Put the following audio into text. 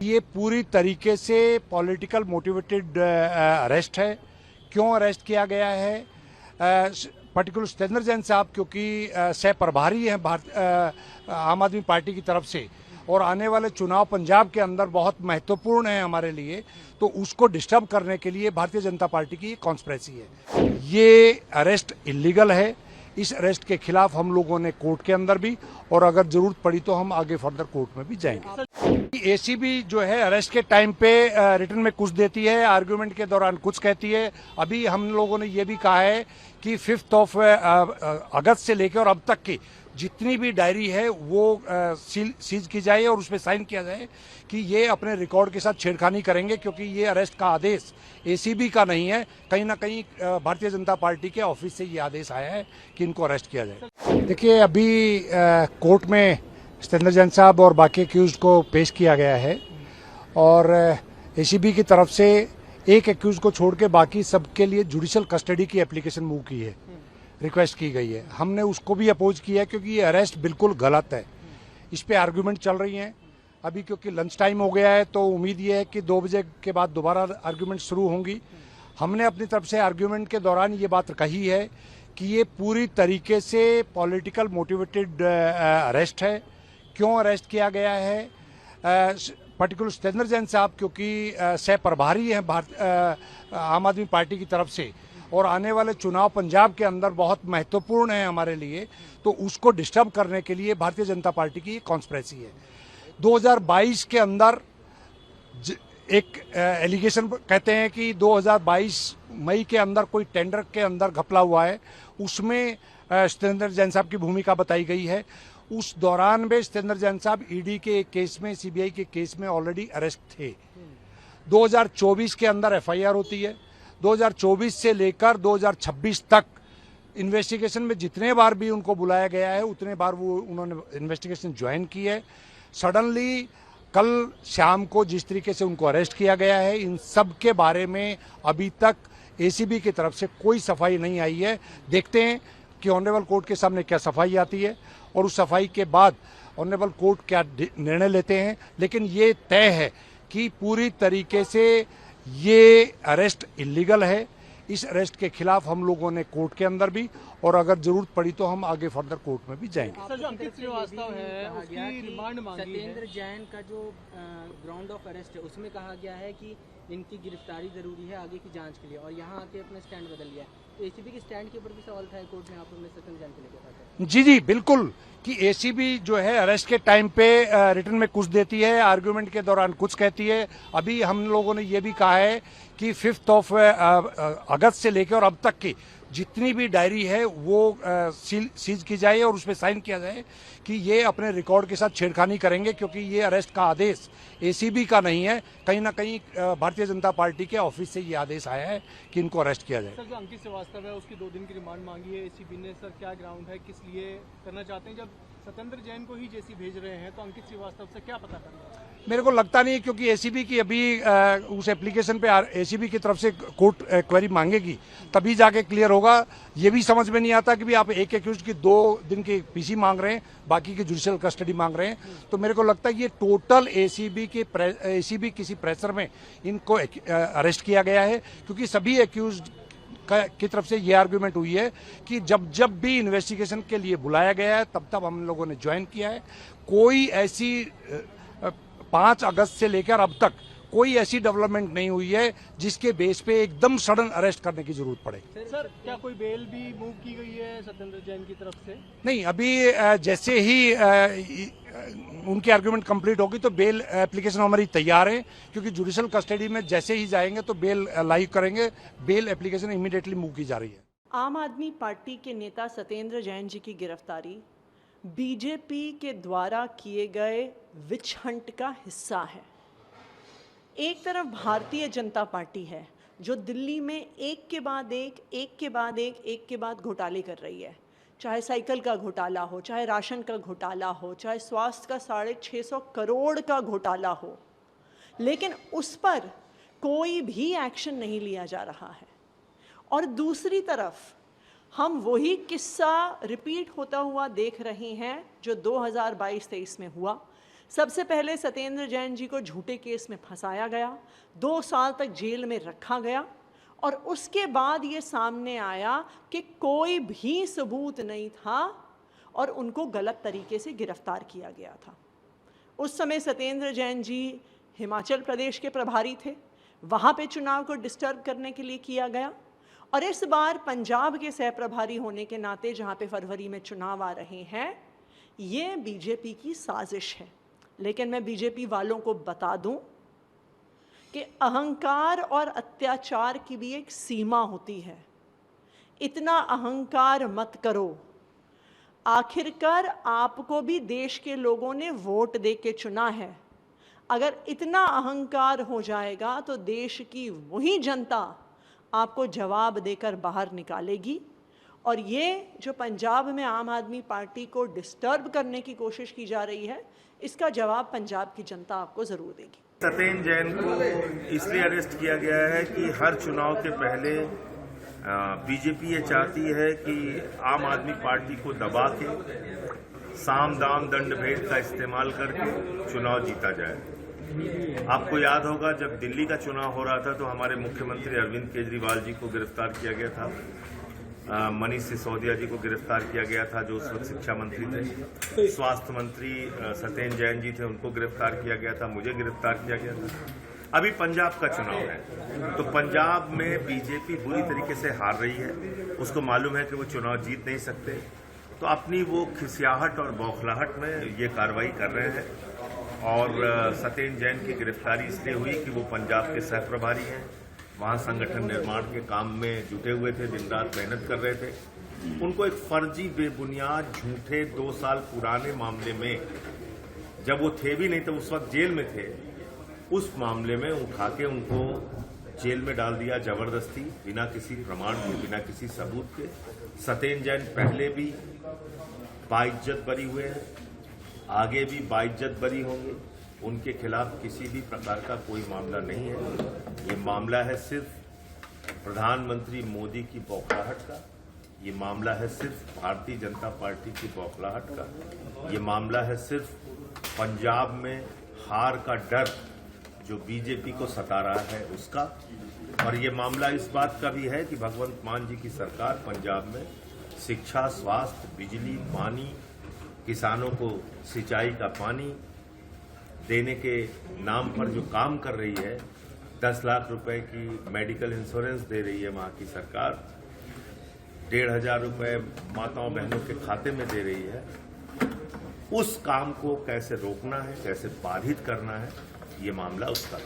ये पूरी तरीके से पॉलिटिकल मोटिवेटेड अरेस्ट है। क्यों अरेस्ट किया गया है? पर्टिकुलर सत्येंद्र जैन साहब क्योंकि सह प्रभारी हैं आम आदमी पार्टी की तरफ से, और आने वाले चुनाव पंजाब के अंदर बहुत महत्वपूर्ण है हमारे लिए, तो उसको डिस्टर्ब करने के लिए भारतीय जनता पार्टी की कॉन्स्पिरेसी है। ये अरेस्ट इलीगल है। इस अरेस्ट के खिलाफ हम लोगों ने कोर्ट के अंदर भी, और अगर जरूरत पड़ी तो हम आगे फर्दर कोर्ट में भी जाएंगे। एसीबी जो है अरेस्ट के टाइम पे रिटर्न में कुछ देती है, आर्गुमेंट के दौरान कुछ कहती है। अभी हम लोगों ने ये भी कहा है कि 5 अगस्त से लेकर और अब तक की जितनी भी डायरी है वो सीज की जाए और उसमें साइन किया जाए कि ये अपने रिकॉर्ड के साथ छेड़खानी करेंगे, क्योंकि ये अरेस्ट का आदेश एसीबी का नहीं है, कहीं ना कहीं भारतीय जनता पार्टी के ऑफिस से ये आदेश आया है कि इनको अरेस्ट किया जाए। देखिए, अभी कोर्ट में सत्येंद्र जैन साहब और बाकी एक्यूज को पेश किया गया है, और एसीबी की तरफ से एक एक्यूज को छोड़ के बाकी सबके लिए जुडिशियल कस्टडी की एप्लीकेशन मूव की है, रिक्वेस्ट की गई है। हमने उसको भी अपोज किया है क्योंकि ये अरेस्ट बिल्कुल गलत है। इस पे आर्गुमेंट चल रही हैं अभी, क्योंकि लंच टाइम हो गया है, तो उम्मीद ये है कि 2 बजे के बाद दोबारा आर्गुमेंट शुरू होंगी। हमने अपनी तरफ से आर्गुमेंट के दौरान ये बात कही है कि ये पूरी तरीके से पॉलिटिकल मोटिवेटेड अरेस्ट है। क्यों अरेस्ट किया गया है? पर्टिकुलर सत्येंद्र जैन साहब क्योंकि सह प्रभारी हैं आम आदमी पार्टी की तरफ से, और आने वाले चुनाव पंजाब के अंदर बहुत महत्वपूर्ण है हमारे लिए, तो उसको डिस्टर्ब करने के लिए भारतीय जनता पार्टी की कॉन्स्पिरेसी है। 2022 के अंदर एक एलिगेशन कहते हैं कि 2022 मई के अंदर कोई टेंडर के अंदर घपला हुआ है, उसमें सत्येंद्र जैन साहब की भूमिका बताई गई है। उस दौरान में सत्येंद्र जैन साहब ईडी के एक केस में, सीबीआई के केस में ऑलरेडी अरेस्ट थे। 2024 के अंदर एफआईआर होती है। 2024 से लेकर 2026 तक इन्वेस्टिगेशन में जितने बार भी उनको बुलाया गया है उतने बार उन्होंने इन्वेस्टिगेशन ज्वाइन की है। सडनली कल शाम को जिस तरीके से उनको अरेस्ट किया गया है, इन सब के बारे में अभी तक एसीबी की तरफ से कोई सफाई नहीं आई है। देखते हैं कि ऑनरेबल कोर्ट के सामने क्या सफाई आती है, और उस सफाई के बाद ऑनरेबल कोर्ट क्या निर्णय लेते हैं। लेकिन ये तय है कि पूरी तरीके से ये अरेस्ट इलीगल है। इस अरेस्ट के खिलाफ हम लोगों ने कोर्ट के अंदर भी, और अगर जरूरत पड़ी तो हम आगे फर्दर कोर्ट में भी जाएंगे। सर, जो अंकित श्रीवास्तव है उसकी रिमांड मांगी है। सत्येंद्र जैन का जो ग्राउंड ऑफ अरेस्ट है उसमें कहा गया है कि इनकी गिरफ्तारी जरूरी है आगे की जांच के लिए, और यहाँ आके अपना स्टैंड बदल लिया है। तो एसीबी के स्टैंड के ऊपर भी सवाल था कोर्ट में, आप लोगों ने सत्येंद्र जैन को लेकर। जी बिल्कुल, कि एसीबी जो है अरेस्ट के टाइम पे रिटर्न में कुछ देती है, आर्गुमेंट के दौरान कुछ कहती है। अभी हम लोगों ने ये भी कहा है कि 5 अगस्त से लेकर और अब तक की जितनी भी डायरी है वो सीज की जाए और उसमें साइन किया जाए कि ये अपने रिकॉर्ड के साथ छेड़खानी करेंगे, क्योंकि ये अरेस्ट का आदेश एसीबी का नहीं है, कहीं ना कहीं भारतीय जनता पार्टी के ऑफिस से ये आदेश आया है कि इनको अरेस्ट किया जाए। सर, जो अंकित श्रीवास्तव है उसकी 2 दिन की रिमांड मांगी है एसीबी ने। सर, क्या ग्राउंड है, किस लिए करना चाहते हैं? जब सत्येंद्र जैन को ही जेसी भेज रहे हैं तो अंकित श्रीवास्तव से क्या पता करना है? मेरे को लगता नहीं, क्योंकि एसीबी की अभी उस एप्लीकेशन पे एसीबी की तरफ से कोर्ट क्वेरी मांगेगी, तभी जाके क्लियर होगा। ये भी समझ में नहीं आता कि भी आप एक एक्यूज की 2 दिन की पीसी मांग रहे हैं, बाकी की जुडिशियल कस्टडी मांग रहे हैं। तो मेरे को लगता है ये टोटल एसीबी किसी प्रेशर में इनको अरेस्ट किया गया है, क्योंकि सभी एक्यूज की तरफ से ये आर्गुमेंट हुई है कि जब भी इन्वेस्टिगेशन के लिए बुलाया गया है तब हम लोगों ने ज्वाइन किया है। कोई ऐसी 5 अगस्त से लेकर अब तक कोई ऐसी डेवलपमेंट नहीं हुई है जिसके बेस पे एकदम सडन अरेस्ट करने की जरूरत पड़े। सर, क्या कोई बेल भी मूव की गई है सत्येंद्र जैन की तरफ से? नहीं, अभी जैसे ही उनकी आर्गुमेंट कंप्लीट होगी तो बेल एप्लीकेशन हमारी तैयार है, क्योंकि जुडिशियल कस्टडी में जैसे ही जाएंगे तो बेल लाइव करेंगे। बेल एप्लीकेशन इमीडिएटली मूव की जा रही है। आम आदमी पार्टी के नेता सत्येंद्र जैन जी की गिरफ्तारी बीजेपी के द्वारा किए गए विच हंट का हिस्सा है। एक तरफ भारतीय जनता पार्टी है जो दिल्ली में एक के बाद एक घोटाले कर रही है, चाहे साइकिल का घोटाला हो, चाहे राशन का घोटाला हो, चाहे स्वास्थ्य का 650 करोड़ का घोटाला हो, लेकिन उस पर कोई भी एक्शन नहीं लिया जा रहा है। और दूसरी तरफ हम वही किस्सा रिपीट होता हुआ देख रहे हैं जो 2022-23 में हुआ, सबसे पहले सत्येंद्र जैन जी को झूठे केस में फंसाया गया, 2 साल तक जेल में रखा गया और उसके बाद ये सामने आया कि कोई भी सबूत नहीं था और उनको गलत तरीके से गिरफ्तार किया गया था। उस समय सत्येंद्र जैन जी हिमाचल प्रदेश के प्रभारी थे, वहाँ पे चुनाव को डिस्टर्ब करने के लिए किया गया और इस बार पंजाब के सह प्रभारी होने के नाते जहाँ पे फरवरी में चुनाव आ रहे हैं, ये बीजेपी की साजिश है। लेकिन मैं बीजेपी वालों को बता दूं कि अहंकार और अत्याचार की भी एक सीमा होती है। इतना अहंकार मत करो। आखिरकार आपको भी देश के लोगों ने वोट दे के चुना है। अगर इतना अहंकार हो जाएगा तो देश की वही जनता आपको जवाब देकर बाहर निकालेगी और ये जो पंजाब में आम आदमी पार्टी को डिस्टर्ब करने की कोशिश की जा रही है, इसका जवाब पंजाब की जनता आपको ज़रूर देगी। सत्येंद्र जैन को इसलिए अरेस्ट किया गया है कि हर चुनाव के पहले बीजेपी ये चाहती है कि आम आदमी पार्टी को दबा के साम दाम दंड भेद का इस्तेमाल करके चुनाव जीता जाए। आपको याद होगा जब दिल्ली का चुनाव हो रहा था तो हमारे मुख्यमंत्री अरविंद केजरीवाल जी को गिरफ्तार किया गया था, मनीष सिसोदिया जी को गिरफ्तार किया गया था जो उस वक्त शिक्षा मंत्री थे, स्वास्थ्य मंत्री सत्येंद्र जैन जी थे, उनको गिरफ्तार किया गया था, मुझे गिरफ्तार किया गया था। अभी पंजाब का चुनाव है तो पंजाब में बीजेपी बुरी तरीके से हार रही है, उसको मालूम है कि वो चुनाव जीत नहीं सकते, तो अपनी वो खिसियाहट और बौखलाहट में ये कार्रवाई कर रहे हैं। और सत्येंद्र जैन की गिरफ्तारी इसलिए हुई कि वो पंजाब के सह प्रभारी हैं, वहाँ संगठन निर्माण के काम में जुटे हुए थे, दिन रात मेहनत कर रहे थे। उनको एक फर्जी बेबुनियाद झूठे 2 साल पुराने मामले में, जब वो थे भी नहीं तो उस वक्त जेल में थे, उस मामले में उठा के उनको जेल में डाल दिया जबरदस्ती, बिना किसी प्रमाण के, बिना किसी सबूत के। सत्येंद्र जैन पहले भी बाइज्जत बरी हुए हैं, आगे भी बाइज्जत बरी होंगे। उनके खिलाफ किसी भी प्रकार का कोई मामला नहीं है। ये मामला है सिर्फ प्रधानमंत्री मोदी की बौखलाहट का, ये मामला है सिर्फ भारतीय जनता पार्टी की बौखलाहट का, ये मामला है सिर्फ पंजाब में हार का डर जो बीजेपी को सता रहा है उसका, और ये मामला इस बात का भी है कि भगवंत मान जी की सरकार पंजाब में शिक्षा, स्वास्थ्य, बिजली, पानी, किसानों को सिंचाई का पानी देने के नाम पर जो काम कर रही है, 10 लाख रुपए की मेडिकल इंश्योरेंस दे रही है वहाँ की सरकार, 1,500 रुपए माताओं बहनों के खाते में दे रही है। उस काम को कैसे रोकना है, कैसे बाधित करना है, ये मामला उसका है।